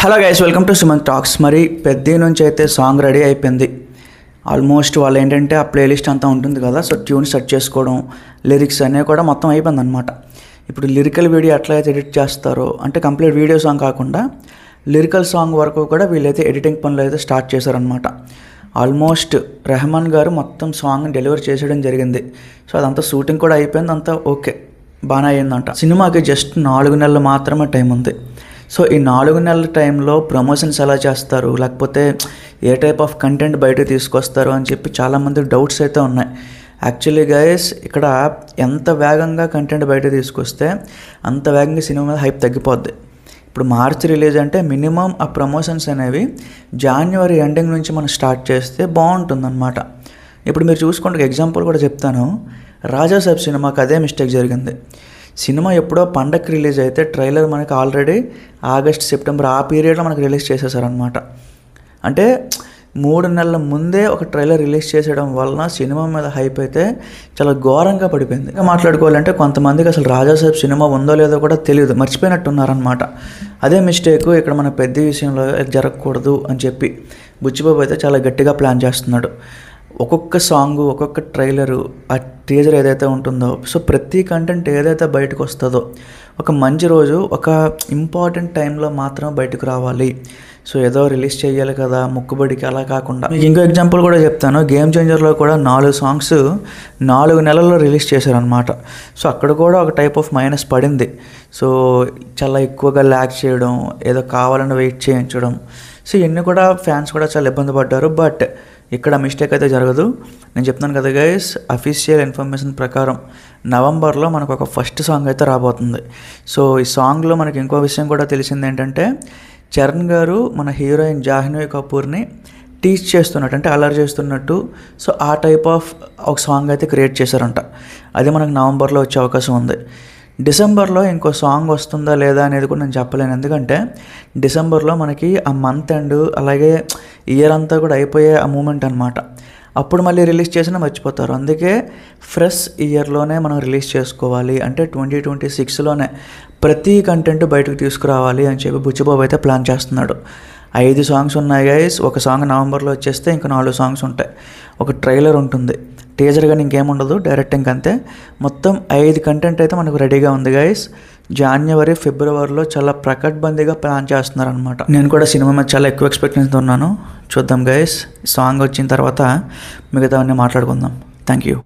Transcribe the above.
Hello guys, welcome to Sumanth talks. మరి పెద్ద నుంచి అయితే సాంగ్ రెడీ అయిపోయింది. ఆల్మోస్ట్ వాళ్ళు ఏంటంటే ఆ ప్లేలిస్ట్ అంతా ఉంటుంది కదా, సో ట్యూన్ సెట్ చేసుకోవడం, లిరిక్స్ అనేవి కూడా మొత్తం అయిపోయింది అనమాట. ఇప్పుడు లిరికల్ వీడియో ఎట్లయితే ఎడిట్ చేస్తారో, అంటే కంప్లీట్ వీడియో సాంగ్ కాకుండా లిరికల్ సాంగ్ వరకు కూడా వీళ్ళైతే ఎడిటింగ్ పనులు అయితే స్టార్ట్ చేశారనమాట. ఆల్మోస్ట్ రెహమాన్ గారు మొత్తం సాంగ్ డెలివర్ చేసేయడం జరిగింది. సో అదంతా షూటింగ్ కూడా అయిపోయింది, అంతా ఓకే, బాగానే అయ్యిందంట. సినిమాకి జస్ట్ 4 నెలలు మాత్రమే టైం ఉంది. సో ఈ 4 నెలల టైంలో ప్రమోషన్స్ ఎలా చేస్తారు, లేకపోతే ఏ టైప్ ఆఫ్ కంటెంట్ బయటకు తీసుకొస్తారు అని చెప్పి చాలామంది డౌట్స్ అయితే ఉన్నాయి. యాక్చువల్లీ గైస్, ఇక్కడ ఎంత వేగంగా కంటెంట్ బయట తీసుకొస్తే అంత వేగంగా సినిమా మీద హైప్ తగ్గిపోద్ది. ఇప్పుడు మార్చ్ రిలీజ్ అంటే మినిమం ఆ ప్రమోషన్స్ అనేవి జనవరి ఎండింగ్ నుంచి మనం స్టార్ట్ చేస్తే బాగుంటుందన్నమాట. ఇప్పుడు మీరు చూసుకోండి, ఎగ్జాంపుల్ కూడా చెప్తాను. రాజా సాబ్ సినిమాకి అదే మిస్టేక్ జరిగింది. సినిమా ఎప్పుడో పండగకి రిలీజ్ అయితే ట్రైలర్ మనకి ఆల్రెడీ ఆగస్ట్ సెప్టెంబర్ ఆ పీరియడ్లో మనకి రిలీజ్ చేసేసారనమాట. అంటే 3 నెలల ముందే ఒక ట్రైలర్ రిలీజ్ చేసేయడం వలన సినిమా మీద హైప్ అయితే చాలా ఘోరంగా పడిపోయింది. ఇంకా మాట్లాడుకోవాలంటే కొంతమందికి అసలు రాజాసాబ్ సినిమా ఉందో లేదో కూడా తెలియదు, మర్చిపోయినట్టున్నారనమాట. అదే మిస్టేక్ ఇక్కడ మన పెద్ద విషయంలో జరగకూడదు అని చెప్పి బుచ్చిబాబు అయితే చాలా గట్టిగా ప్లాన్ చేస్తున్నాడు. ఒక్కొక్క సాంగు, ఒక్కొక్క ట్రైలరు, ఆ టీజర్ ఏదైతే ఉంటుందో, సో ప్రతి కంటెంట్ ఏదైతే బయటకు వస్తుందో ఒక మంచి రోజు, ఒక ఇంపార్టెంట్ టైంలో మాత్రం బయటకు రావాలి. సో ఏదో రిలీజ్ చేయాలి కదా మొక్కుబడికి, అలా కాకుండా. మీకు ఇంకో ఎగ్జాంపుల్ కూడా చెప్తాను. గేమ్ చేంజర్లో కూడా 4 సాంగ్స్ 4 నెలల్లో రిలీజ్ చేశారనమాట. సో అక్కడ కూడా ఒక టైప్ ఆఫ్ మైనస్ పడింది. సో చాలా ఎక్కువగా ల్యాగ్ చేయడం, ఏదో కావాలని వెయిట్ చేయించడం, సో ఇవన్నీ కూడా ఫ్యాన్స్ కూడా చాలా ఇబ్బంది పడ్డారు. బట్ ఇక్కడ మిస్టేక్ అయితే జరగదు. నేను చెప్తాను కదా గైస్, అఫీషియల్ ఇన్ఫర్మేషన్ ప్రకారం నవంబర్లో మనకు ఒక ఫస్ట్ సాంగ్ అయితే రాబోతుంది. సో ఈ సాంగ్లో మనకి ఇంకో విషయం కూడా తెలిసింది ఏంటంటే, చరణ్ గారు మన హీరోయిన్ జాహ్నవి కపూర్ని టీచ్ చేస్తున్నట్టు, అంటే అలర్ చేస్తున్నట్టు, సో ఆ టైప్ ఆఫ్ ఒక సాంగ్ అయితే క్రియేట్ చేశారంట. అది మనకు నవంబర్లో వచ్చే అవకాశం ఉంది. డిసెంబర్లో ఇంకో సాంగ్ వస్తుందా లేదా అనేది కూడా నేను చెప్పలేను. ఎందుకంటే డిసెంబర్లో మనకి ఆ మంత్ అండ్ అలాగే ఇయర్ అంతా కూడా అయిపోయే ఆ మూమెంట్ అనమాట. అప్పుడు మళ్ళీ రిలీజ్ చేసినా మర్చిపోతారు. అందుకే ఫ్రెష్ ఇయర్లోనే మనం రిలీజ్ చేసుకోవాలి, అంటే 2026లోనే ప్రతి కంటెంట్ బయటకు తీసుకురావాలి అని చెప్పి బుచ్చిబాబు అయితే ప్లాన్ చేస్తున్నాడు. 5 సాంగ్స్ ఉన్నాయి గైస్. ఒక సాంగ్ నవంబర్లో వచ్చేస్తే ఇంకా 4 సాంగ్స్ ఉంటాయి. ఒక ట్రైలర్ ఉంటుంది, టీజర్ కానీ ఇంకేముండదు, డైరెక్ట్ ఇంకంతే. మొత్తం 5 కంటెంట్ అయితే మనకు రెడీగా ఉంది గైస్. జనవరి ఫిబ్రవరిలో చాలా ప్రకటబందీగా ప్లాన్ చేస్తున్నారనమాట. నేను కూడా సినిమా మీద చాలా ఎక్కువ ఎక్స్పెక్టేషన్తో ఉన్నాను. చూద్దాం గైస్, సాంగ్ వచ్చిన తర్వాత మిగతావన్నీ మాట్లాడుకుందాం. Thank you.